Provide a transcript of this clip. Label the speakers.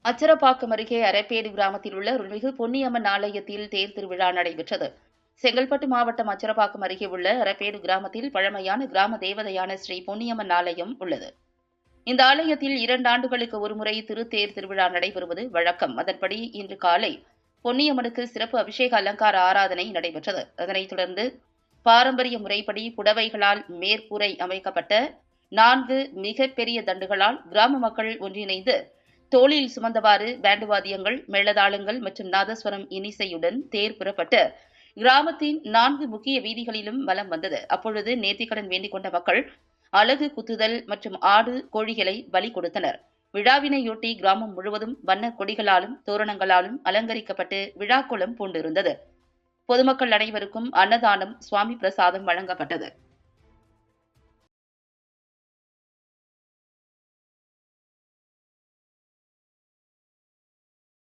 Speaker 1: அச்சரப்பாக்கம் அருகே அரப்பேடு கிராமத்தில் உள்ள அருள்மிகு பொன்னியம்மன் ஆலயத்தில் தேர் திருவிழா நடைபெற்றது. செங்கல்பட்டு மாவட்டம் அச்சரப்பாக்கம் அருகே உள்ள அரப்பேடு கிராமத்தில் பழமையான கிராம தேவதையான ஸ்ரீ பொன்னியம்மன் ஆலயம் உள்ளது. இந்த ஆலயத்தில் 2 ஆண்டுகளுக்கு ஒருமுறை திருத்தேர் திருவிழா நடைபெறுவது வழக்கம். அதன்படி இன்று காலை பொன்னியம்மனுக்கு சிறப்பு அபிஷேக அலங்கார ஆராதனை நடைபெற்றது. அதனைத் தொடர்ந்து பாரம்பரிய முறைப்படி புடவைகளால் மேற்கூரை அமைக்கப்பட்ட 4 மிகப்பெரிய தண்டுகளால் கிராம மக்கள் ஒன்றிணைந்து தோளில் சுமந்தவாறு பேண்டு வாத்தியங்கள், மேளதாளங்கள் மற்றும் நாதஸ்வரம் இன்னிசையுடன் தேர் புறப்பட்டு கிராமத்தின் 4 முக்கிய வீதிகளிலும் வலம் வந்தது. அப்பொழுது நேர்த்திக்கடன் வேண்டிக் கொண்ட மக்கள் அலகு குத்துதல் மற்றும் ஆடு, கோழிகளை பலி கொடுத்தனர். விழாவினையொட்டி கிராமம் முழுவதும் வண்ண கொடிகளாலும் தோரணங்களாலும் அலங்கரிக்கப்பட்டு விழாக்கோலம் பூண்டிருந்தது. பொதுமக்கள் அனைவருக்கும் அன்னதானம், சுவாமி பிரசாதம் வழங்கப்பட்டது.